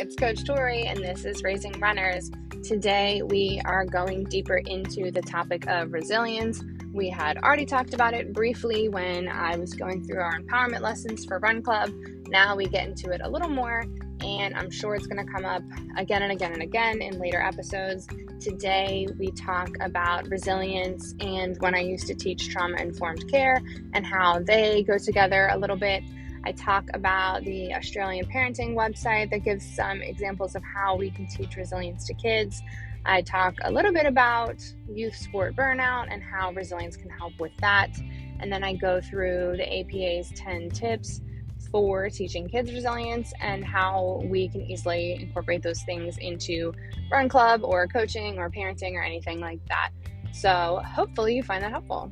it's Coach Tori, and this is Raising Runners. Today, we are going deeper into the topic of resilience. We had already talked about it briefly when I was going through our empowerment lessons for Run Club. Now we get into it a little more, and I'm sure it's going to come up again and again and again in later episodes. Today, we talk about resilience and when I used to teach trauma-informed care and how they go together a little bit. I talk about the Australian parenting website that gives some examples of how we can teach resilience to kids. I talk a little bit about youth sport burnout and how resilience can help with that. And then I go through the APA's 10 tips for teaching kids resilience and how we can easily incorporate those things into Run Club or coaching or parenting or anything like that. So hopefully you find that helpful.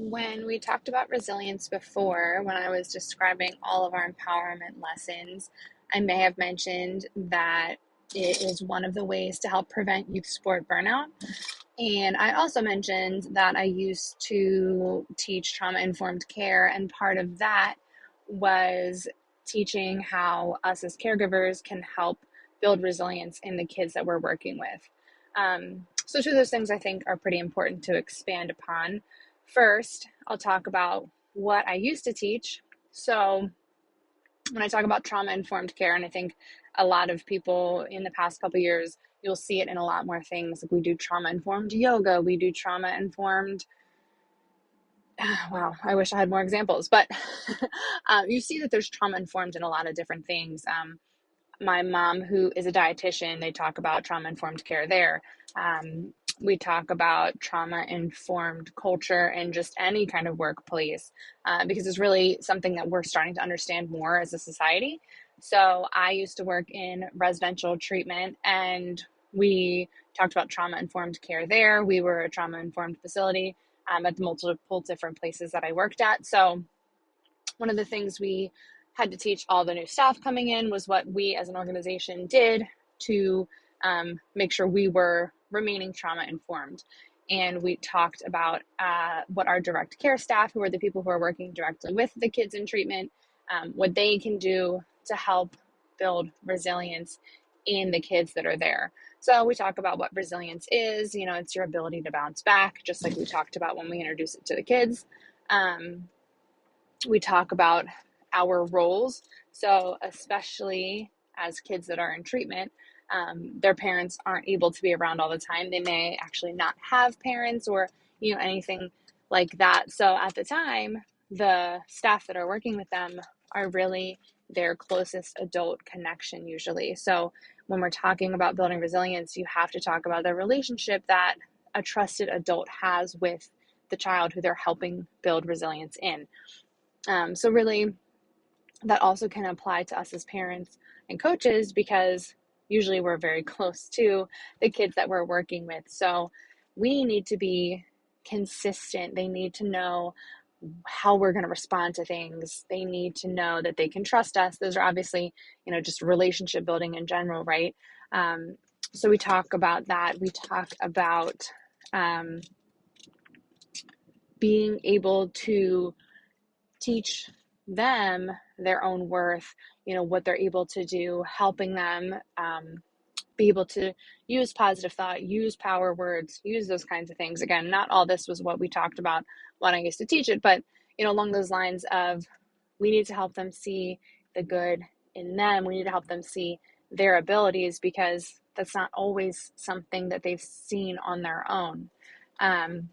When we talked about resilience before, when I was describing all of our empowerment lessons, I may have mentioned that it is one of the ways to help prevent youth sport burnout. And I also mentioned that I used to teach trauma-informed care, and part of that was teaching how us as caregivers can help build resilience in the kids that we're working with. So two of those things I think are pretty important to expand upon. First, I'll talk about what I used to teach. So when I talk about trauma-informed care, and I think a lot of people in the past couple of years, you'll see it in a lot more things. Like we do trauma-informed yoga, we do trauma-informed, wow, I wish I had more examples, but you see that there's trauma-informed in a lot of different things. My mom, who is a dietitian, they talk about trauma-informed care there. We talk about trauma-informed culture in just any kind of workplace because it's really something that we're starting to understand more as a society. So I used to work in residential treatment, and we talked about trauma-informed care there. We were a trauma-informed facility at the multiple different places that I worked at. So one of the things we had to teach all the new staff coming in was what we as an organization did to make sure we were remaining trauma informed. And we talked about what our direct care staff, who are the people who are working directly with the kids in treatment, what they can do to help build resilience in the kids that are there. So we talk about what resilience is. You know, it's your ability to bounce back, just like we talked about when we introduced it to the kids. We talk about our roles. So especially as kids that are in treatment, their parents aren't able to be around all the time. They may actually not have parents or, anything like that. So at the time, the staff that are working with them are really their closest adult connection usually. So when we're talking about building resilience, you have to talk about the relationship that a trusted adult has with the child who they're helping build resilience in. So really, that also can apply to us as parents and coaches because usually we're very close to the kids that we're working with. So we need to be consistent. They need to know how we're going to respond to things. They need to know that they can trust us. Those are obviously, just relationship building in general, right? So we talk about that. We talk about being able to teach them their own worth, what they're able to do, helping them be able to use positive thought, use power words, use those kinds of things. Again, not all this was what we talked about when I used to teach it, but along those lines of we need to help them see the good in them. We need to help them see their abilities because that's not always something that they've seen on their own. And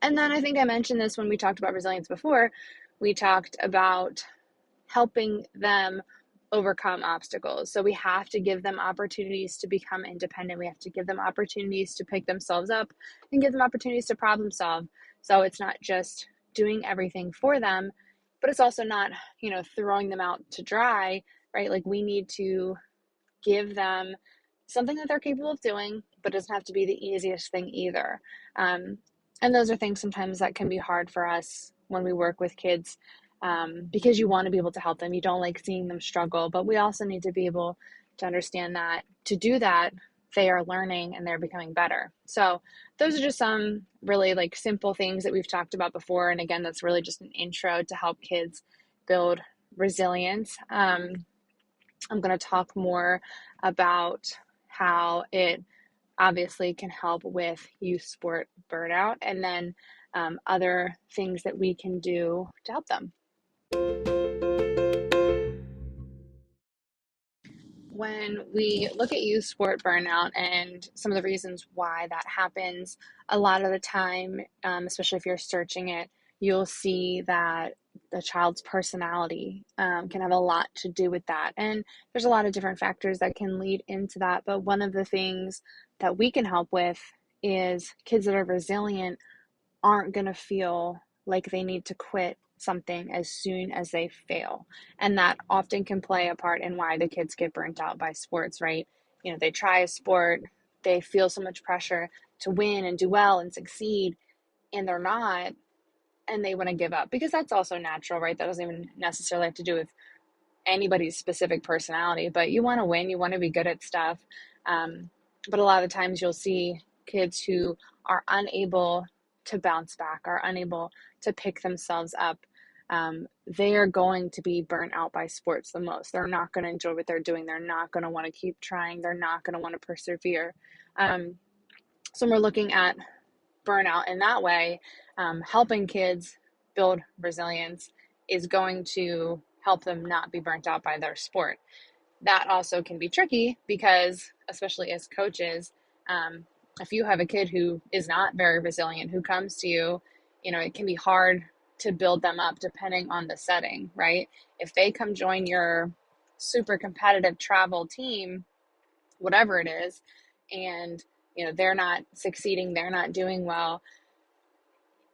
then I think I mentioned this when we talked about resilience before. We talked about helping them overcome obstacles. So we have to give them opportunities to become independent. We have to give them opportunities to pick themselves up and give them opportunities to problem solve. So it's not just doing everything for them, but it's also not, throwing them out to dry, right? Like we need to give them something that they're capable of doing, but it doesn't have to be the easiest thing either. And those are things sometimes that can be hard for us when we work with kids because you want to be able to help them. You don't like seeing them struggle, but we also need to be able to understand that to do that, they are learning and they're becoming better. So those are just some really simple things that we've talked about before. And again, that's really just an intro to help kids build resilience. I'm going to talk more about how it obviously can help with youth sport burnout, and then other things that we can do to help them. When we look at youth sport burnout and some of the reasons why that happens, a lot of the time, especially if you're searching it, you'll see that the child's personality can have a lot to do with that. And there's a lot of different factors that can lead into that. But one of the things that we can help with is kids that are resilient aren't going to feel like they need to quit something as soon as they fail. And that often can play a part in why the kids get burnt out by sports, right? You know, they try a sport, they feel so much pressure to win and do well and succeed, and they're not, and they want to give up because that's also natural, right? That doesn't even necessarily have to do with anybody's specific personality, but you want to win, you want to be good at stuff. But a lot of the times you'll see kids who are unable to bounce back, are unable to pick themselves up. They are going to be burnt out by sports the most. They're not going to enjoy what they're doing. They're not going to want to keep trying. They're not going to want to persevere. So when we're looking at burnout in that way, helping kids build resilience is going to help them not be burnt out by their sport. That also can be tricky because, especially as coaches, if you have a kid who is not very resilient, who comes to you, it can be hard to build them up depending on the setting, right? If they come join your super competitive travel team, whatever it is, and they're not succeeding, they're not doing well,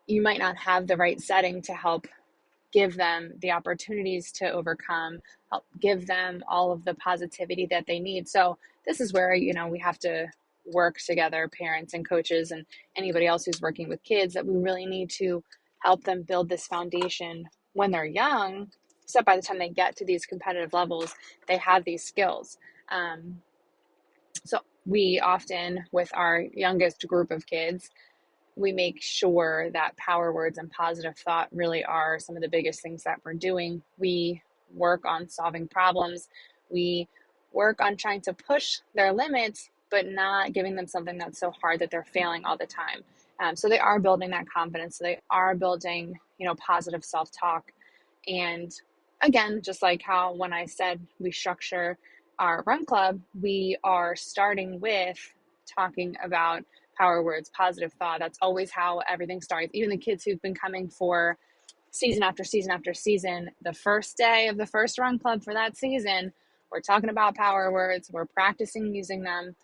you might not have the right setting to help give them the opportunities to overcome, help give them all of the positivity that they need. So this is where, we have to work together, parents and coaches and anybody else who's working with kids, that we really need to help them build this foundation when they're young, so by the time they get to these competitive levels, they have these skills. So we often, with our youngest group of kids, we make sure that power words and positive thought really are some of the biggest things that we're doing. We work on solving problems. We work on trying to push their limits, but not giving them something that's so hard that they're failing all the time. So they are building that confidence. So they are building, positive self-talk. And again, just like how when I said we structure our run club, we are starting with talking about power words, positive thought. That's always how everything starts. Even the kids who've been coming for season after season after season, the first day of the first run club for that season, we're talking about power words, we're practicing using them.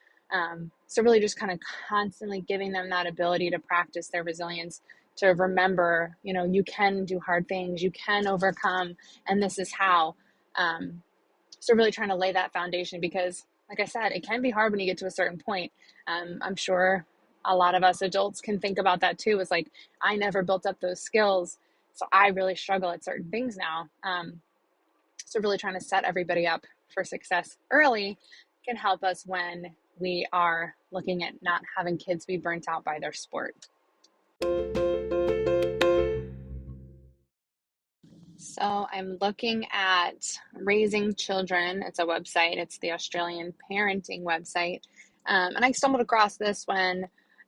So really just kind of constantly giving them that ability to practice their resilience, to remember, you can do hard things, you can overcome, and this is how. So really trying to lay that foundation because, like I said, it can be hard when you get to a certain point. I'm sure a lot of us adults can think about that too. It's like, I never built up those skills, so I really struggle at certain things now. So really trying to set everybody up for success early can help us when we are looking at not having kids be burnt out by their sport. So I'm looking at Raising Children. It's a website. It's the Australian parenting website. And I stumbled across this when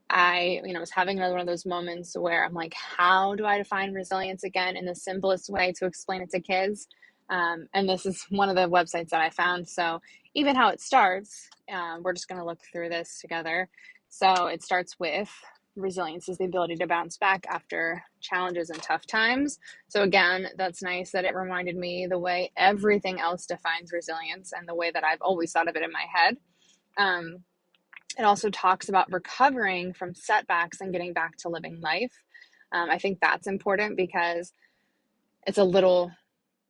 I, was having another one of those moments where I'm like, how do I define resilience again in the simplest way to explain it to kids? And this is one of the websites that I found. So even how it starts, we're just going to look through this together. So it starts with resilience is the ability to bounce back after challenges and tough times. So again, that's nice that it reminded me the way everything else defines resilience and the way that I've always thought of it in my head. It also talks about recovering from setbacks and getting back to living life. I think that's important because it's a little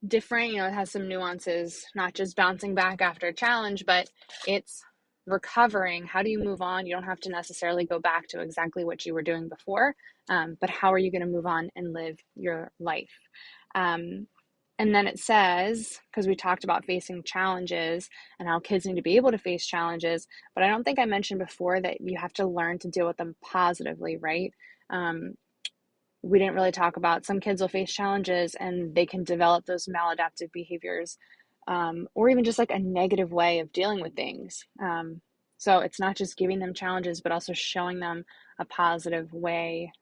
different. It has some nuances, not just bouncing back after a challenge, but it's recovering. How do you move on? You don't have to necessarily go back to exactly what you were doing before, but how are you going to move on and live your life? And then it says, because we talked about facing challenges and how kids need to be able to face challenges, but I don't think I mentioned before that you have to learn to deal with them positively, right? we didn't really talk about some kids will face challenges and they can develop those maladaptive behaviors, or even just like a negative way of dealing with things. So it's not just giving them challenges, but also showing them a positive way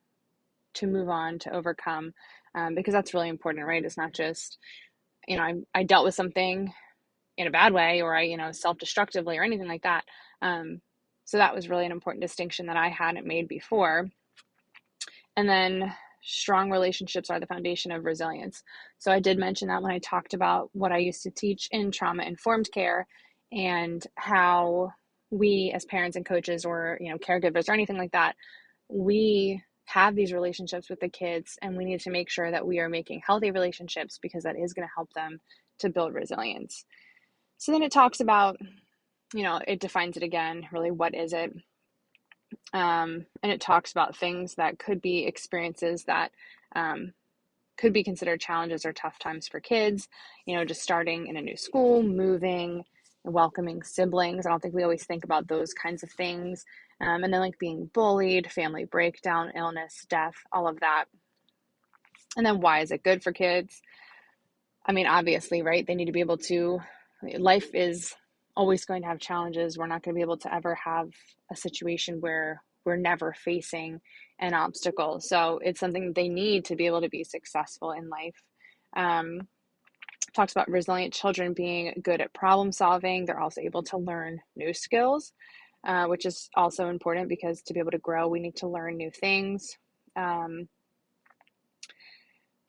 to move on, to overcome, because that's really important, right? It's not just, I dealt with something in a bad way, or I, self-destructively or anything like that. So that was really an important distinction that I hadn't made before. And then strong relationships are the foundation of resilience. So I did mention that when I talked about what I used to teach in trauma-informed care, and how we as parents and coaches, or, caregivers or anything like that, we have these relationships with the kids, and we need to make sure that we are making healthy relationships, because that is going to help them to build resilience. So then it talks about, it defines it again, really, what is it? And it talks about things that could be experiences that could be considered challenges or tough times for kids, just starting in a new school, moving, welcoming siblings. I don't think we always think about those kinds of things. And then like being bullied, family breakdown, illness, death, all of that. And then why is it good for kids? I mean, obviously, right? They need to be able to, life is always going to have challenges. We're not going to be able to ever have a situation where we're never facing an obstacle. So it's something that they need to be able to be successful in life. Talks about resilient children being good at problem solving. They're also able to learn new skills, which is also important, because to be able to grow, we need to learn new things. And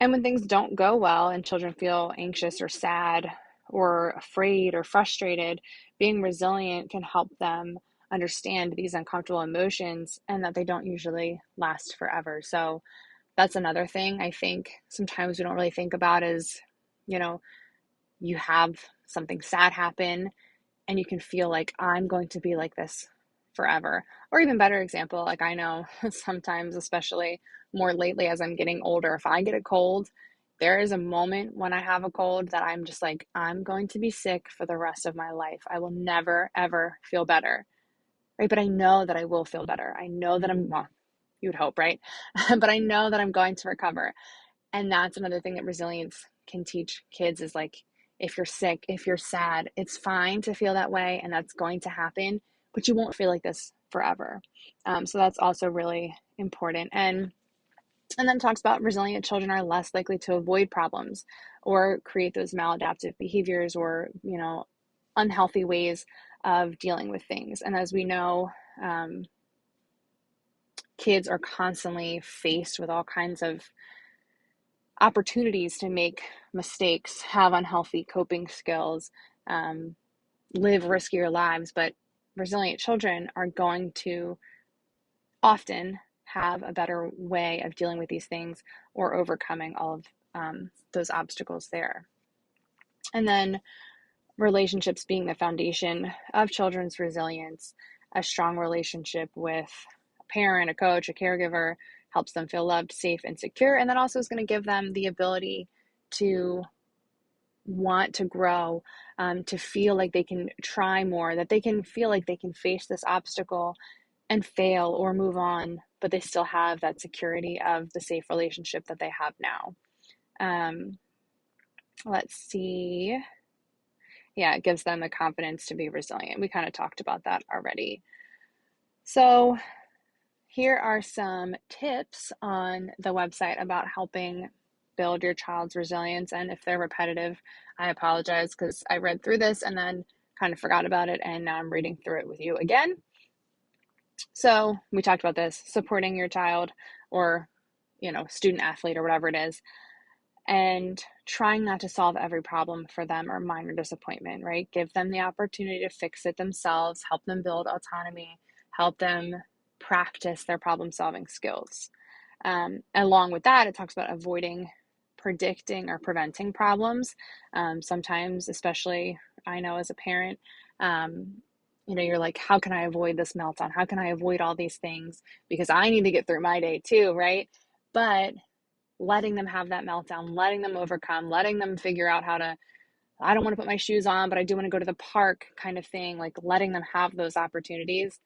when things don't go well and children feel anxious or sad or afraid or frustrated, being resilient can help them understand these uncomfortable emotions, and that they don't usually last forever. So that's another thing I think sometimes we don't really think about is, you have something sad happen and you can feel like, I'm going to be like this forever. Or even better example, like I know sometimes, especially more lately as I'm getting older, if I get a cold, there is a moment when I have a cold that I'm just like, I'm going to be sick for the rest of my life. I will never, ever feel better, right? But I know that I will feel better. I know that well, you would hope, right? But I know that I'm going to recover. And that's another thing that resilience can teach kids is like, if you're sick, if you're sad, it's fine to feel that way, and that's going to happen, but you won't feel like this forever. So that's also really important. And then talks about resilient children are less likely to avoid problems or create those maladaptive behaviors, or, unhealthy ways of dealing with things. And as we know, kids are constantly faced with all kinds of opportunities to make mistakes, have unhealthy coping skills, live riskier lives. But resilient children are going to often have a better way of dealing with these things, or overcoming all of those obstacles there. And then relationships being the foundation of children's resilience. A strong relationship with a parent, a coach, a caregiver helps them feel loved, safe, and secure. And that also is going to give them the ability to want to grow, to feel like they can try more, that they can feel like they can face this obstacle and fail or move on, but they still have that security of the safe relationship that they have now. Let's see. Yeah, it gives them the confidence to be resilient. We kind of talked about that already. So here are some tips on the website about helping build your child's resilience. And if they're repetitive, I apologize, because I read through this and then kind of forgot about it, and now I'm reading through it with you again. So we talked about this, supporting your child, or, student athlete, or whatever it is, and trying not to solve every problem for them or minor disappointment, right? Give them the opportunity to fix it themselves, help them build autonomy, help them practice their problem solving skills. Along with that, it talks about avoiding predicting or preventing problems. Sometimes, especially I know as a parent, you're like, how can I avoid this meltdown? How can I avoid all these things? Because I need to get through my day too, right? But letting them have that meltdown, letting them overcome, letting them figure out how to, I don't want to put my shoes on, but I do want to go to the park kind of thing, like letting them have those opportunities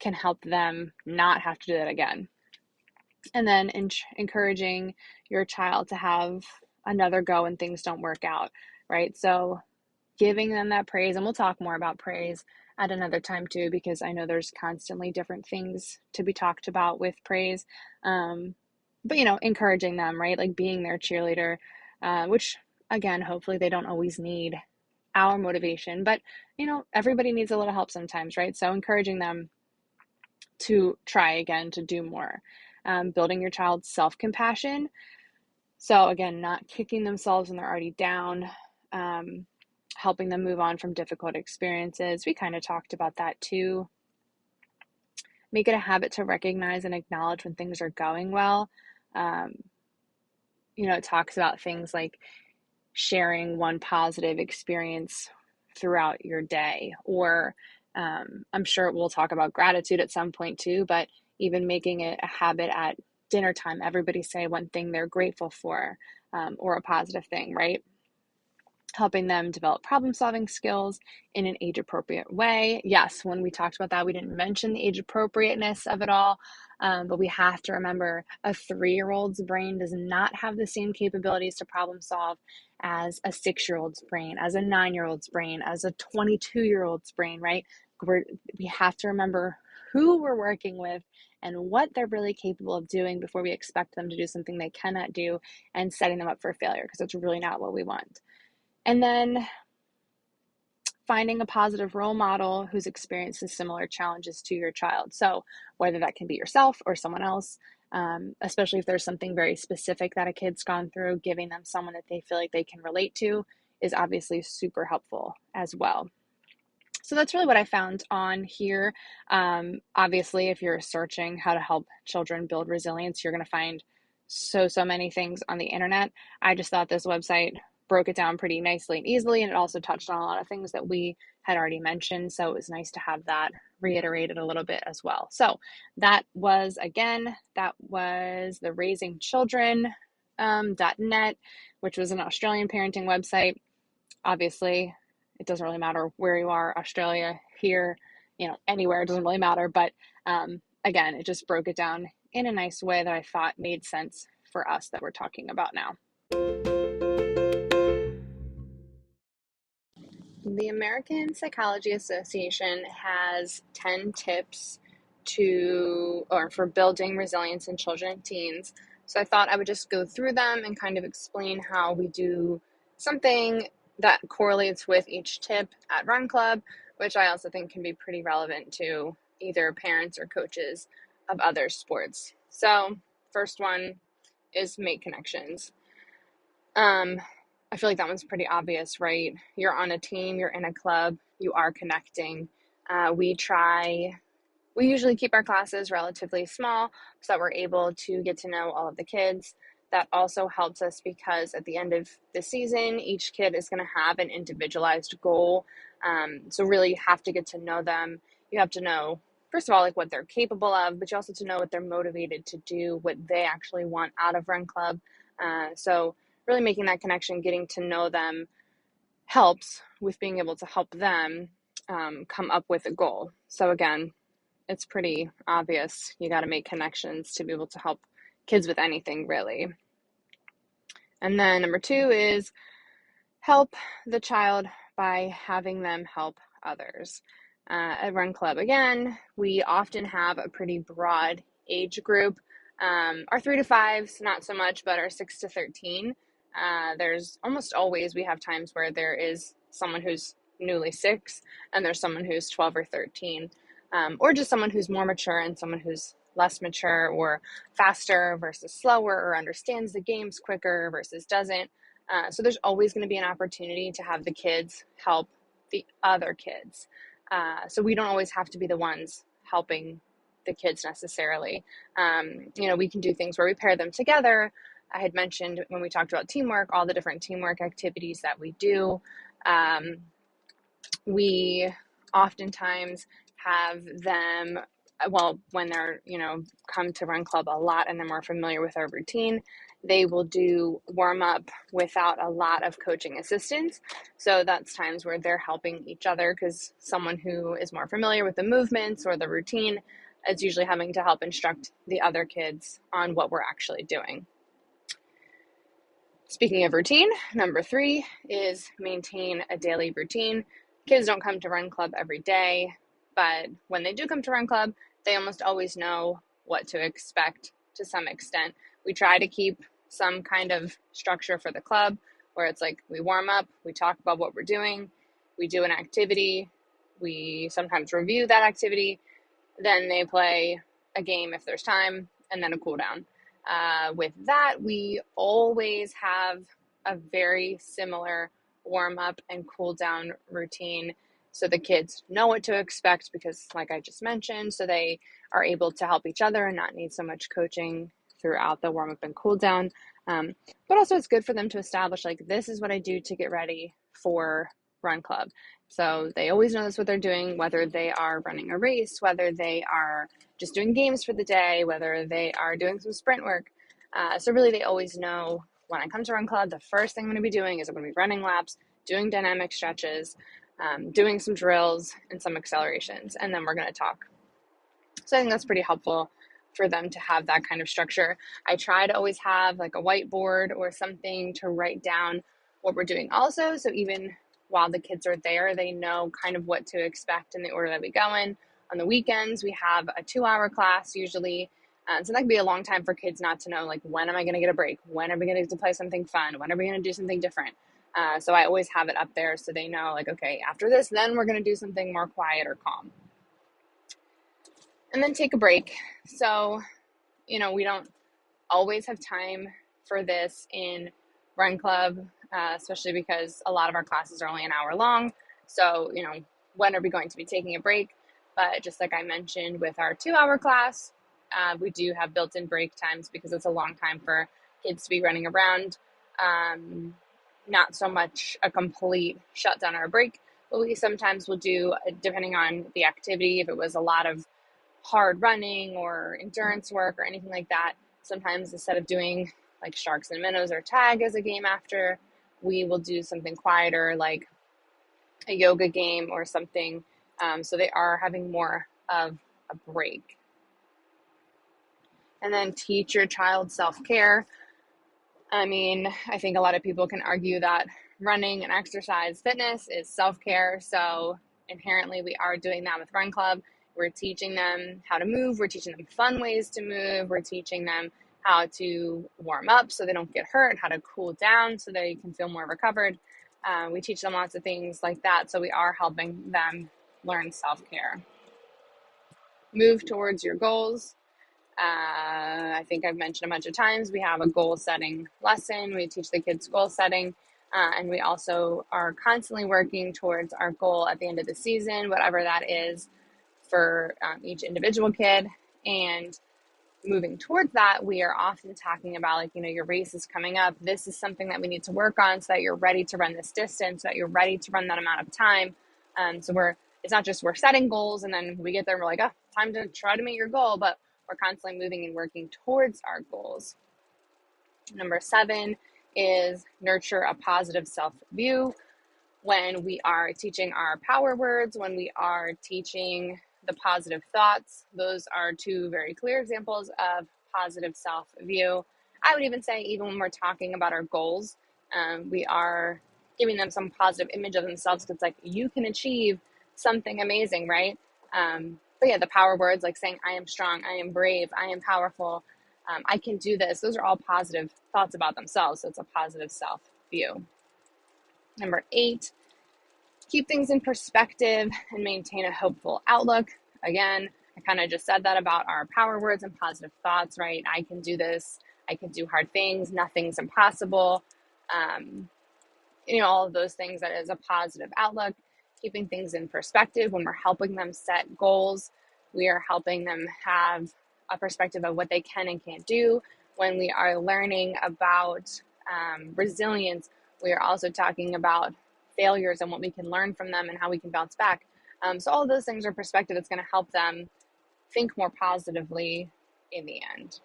can help them not have to do that again. And then encouraging your child to have another go when things don't work out, right? So giving them that praise, and we'll talk more about praise at another time too, because I know there's constantly different things to be talked about with praise. But encouraging them, right? Like being their cheerleader, which again, hopefully they don't always need our motivation, but everybody needs a little help sometimes, right? So encouraging them to try again, to do more. Building your child's self-compassion. So again, not kicking themselves when they're already down, helping them move on from difficult experiences. We kind of talked about that too. Make it a habit to recognize and acknowledge when things are going well. It talks about things like sharing one positive experience throughout your day, or I'm sure we'll talk about gratitude at some point too, but even making it a habit at dinner time, everybody say one thing they're grateful for, or a positive thing, right? Helping them develop problem solving skills in an age appropriate way. Yes, when we talked about that, we didn't mention the age appropriateness of it all, but we have to remember a 3-year-old's brain does not have the same capabilities to problem solve as a 6-year-old's brain, as a 9-year-old's brain, as a 22-year-old's brain, right? We have to remember who we're working with and what they're really capable of doing before we expect them to do something they cannot do and setting them up for failure, because that's really not what we want. And then finding a positive role model who's experiences similar challenges to your child. So whether that can be yourself or someone else, especially if there's something very specific that a kid's gone through, giving them someone that they feel like they can relate to is obviously super helpful as well. So that's really what I found on here. Obviously, if you're searching how to help children build resilience, you're going to find so many things on the internet. I just thought this website broke it down pretty nicely and easily, and it also touched on a lot of things that we had already mentioned. So it was nice to have that reiterated a little bit as well. So that was the Raising Children .net, which was an Australian parenting website. Obviously, it doesn't really matter where you are, Australia, here, anywhere, it doesn't really matter. But again, it just broke it down in a nice way that I thought made sense for us that we're talking about now. The American Psychology Association has 10 tips for building resilience in children and teens. So I thought I would just go through them and kind of explain how we do something that correlates with each tip at Run Club, which I also think can be pretty relevant to either parents or coaches of other sports. So first one is make connections. I feel like that one's pretty obvious, right? You're on a team, you're in a club, you are connecting. We usually keep our classes relatively small so that we're able to get to know all of the kids. That also helps us because at the end of the season, each kid is going to have an individualized goal. So really you have to get to know them. You have to know, first of all, like what they're capable of, but you also have to know what they're motivated to do, what they actually want out of Run Club. So really making that connection, getting to know them helps with being able to help them come up with a goal. So again, it's pretty obvious. You got to make connections to be able to help kids with anything, really. And then number 2 is help the child by having them help others. At Run Club, again, we often have a pretty broad age group. Our 3 to 5s, not so much, but our 6 to 13, there's almost always, we have times where there is someone who's newly 6 and there's someone who's 12 or 13, or just someone who's more mature and someone who's less mature, or faster versus slower, or understands the games quicker versus doesn't. So there's always going to be an opportunity to have the kids help the other kids. So we don't always have to be the ones helping the kids necessarily. We can do things where we pair them together. I had mentioned when we talked about teamwork, all the different teamwork activities that we do. We oftentimes have them, when they're, come to Run Club a lot and they're more familiar with our routine, they will do warm up without a lot of coaching assistance. So that's times where they're helping each other because someone who is more familiar with the movements or the routine as usually having to help instruct the other kids on what we're actually doing. Speaking of routine, number 3 is maintain a daily routine. Kids don't come to Run Club every day, but when they do come to Run Club, they almost always know what to expect to some extent. We try to keep some kind of structure for the club where it's like we warm up, we talk about what we're doing, we do an activity, we sometimes review that activity, then they play a game if there's time, and then a cool down. With that, we always have a very similar warm up and cool down routine so the kids know what to expect because, like I just mentioned, so they are able to help each other and not need so much coaching throughout the warm up and cool down. But also, it's good for them to establish, like, this is what I do to get ready for Run Club. So they always know that's what they're doing, whether they are running a race, whether they are just doing games for the day, whether they are doing some sprint work. So really, they always know when I come to Run Club, the first thing I'm going to be doing is I'm going to be running laps, doing dynamic stretches, doing some drills and some accelerations, and then we're going to talk. So I think that's pretty helpful for them to have that kind of structure. I try to always have like a whiteboard or something to write down what we're doing also. So even while the kids are there, they know kind of what to expect in the order that we go in. On the weekends, we have a 2-hour class usually. So that can be a long time for kids not to know, like, when am I going to get a break? When are we going to get to play something fun? When are we going to do something different? So I always have it up there so they know, like, okay, after this, then we're going to do something more quiet or calm. And then take a break. So, we don't always have time for this in Run Club, especially because a lot of our classes are only an hour long. So, when are we going to be taking a break? But just like I mentioned with our 2-hour class, we do have built-in break times because it's a long time for kids to be running around. Not so much a complete shutdown or a break, but we sometimes will do, depending on the activity, if it was a lot of hard running or endurance work or anything like that, sometimes instead of doing like sharks and minnows or tag as a game after, we will do something quieter like a yoga game or something. So they are having more of a break. And then teach your child self-care. I mean, I think a lot of people can argue that running and exercise fitness is self-care. So inherently we are doing that with Run Club. We're teaching them how to move. We're teaching them fun ways to move. We're teaching them how to warm up so they don't get hurt, how to cool down so they can feel more recovered. We teach them lots of things like that. So we are helping them learn self-care. Move towards your goals. I think I've mentioned a bunch of times, we have a goal setting lesson. We teach the kids goal setting. And we also are constantly working towards our goal at the end of the season, whatever that is for each individual kid. And moving towards that, we are often talking about, like, your race is coming up. This is something that we need to work on so that you're ready to run this distance, so that you're ready to run that amount of time. It's not just we're setting goals and then we get there and we're like, oh, time to try to meet your goal, but we're constantly moving and working towards our goals. Number 7 is nurture a positive self-view. When we are teaching our power words, when we are teaching the positive thoughts, those are 2 very clear examples of positive self-view. I would even say, even when we're talking about our goals, we are giving them some positive image of themselves because, like, you can achieve something amazing, right? But yeah, the power words, like saying, I am strong, I am brave, I am powerful, I can do this. Those are all positive thoughts about themselves. So it's a positive self-view. Number 8, keep things in perspective and maintain a hopeful outlook. Again, I kind of just said that about our power words and positive thoughts, right? I can do this. I can do hard things. Nothing's impossible. All of those things. That is a positive outlook. Keeping things in perspective. When we're helping them set goals, we are helping them have a perspective of what they can and can't do. When we are learning about resilience, we are also talking about failures and what we can learn from them and how we can bounce back. So all of those things are perspective that's going to help them think more positively in the end.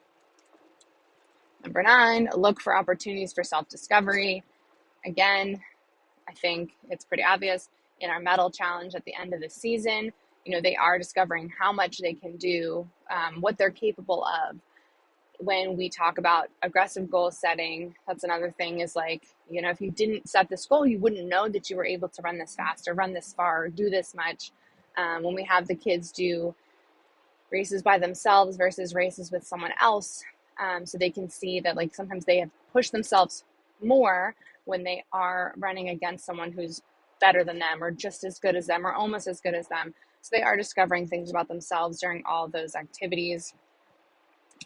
Number 9, look for opportunities for self-discovery. Again, I think it's pretty obvious in our medal challenge at the end of the season, they are discovering how much they can do, what they're capable of. When we talk about aggressive goal setting, that's another thing, is like, if you didn't set this goal, you wouldn't know that you were able to run this fast or run this far or do this much. When we have the kids do races by themselves versus races with someone else, so they can see that like sometimes they have pushed themselves more when they are running against someone who's better than them or just as good as them or almost as good as them. So they are discovering things about themselves during all of those activities.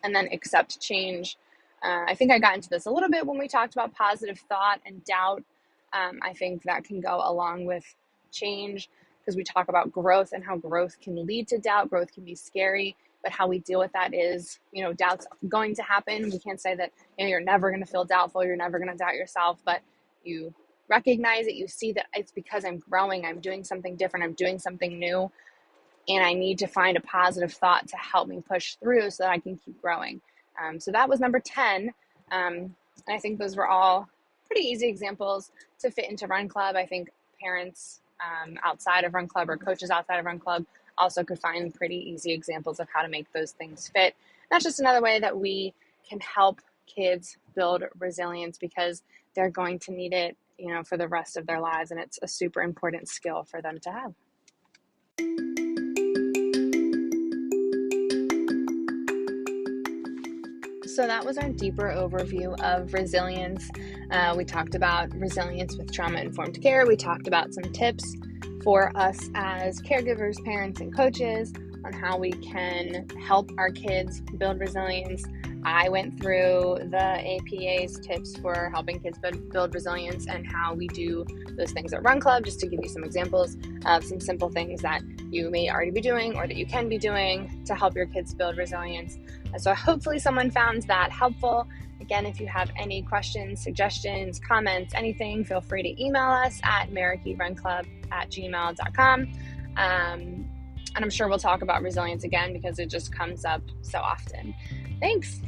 And then accept change. I think I got into this a little bit when we talked about positive thought and doubt. I think that can go along with change, because we talk about growth and how growth can lead to doubt. Growth can be scary, but how we deal with that is, doubt's going to happen. We can't say that you're never going to feel doubtful, you're never going to doubt yourself, but you recognize it, you see that it's because I'm growing, I'm doing something different, I'm doing something new, and I need to find a positive thought to help me push through so that I can keep growing. So that was number 10. And I think those were all pretty easy examples to fit into Run Club. I think parents outside of Run Club or coaches outside of Run Club also could find pretty easy examples of how to make those things fit. That's just another way that we can help kids build resilience, because they're going to need it, for the rest of their lives. And it's a super important skill for them to have. So that was our deeper overview of resilience. We talked about resilience with trauma-informed care. We talked about some tips for us as caregivers, parents, and coaches on how we can help our kids build resilience. I went through the APA's tips for helping kids build resilience and how we do those things at Run Club, just to give you some examples of some simple things that you may already be doing or that you can be doing to help your kids build resilience. So hopefully someone found that helpful. Again, if you have any questions, suggestions, comments, anything, feel free to email us at marikirrunclub@gmail.com. And I'm sure we'll talk about resilience again because it just comes up so often. Thanks.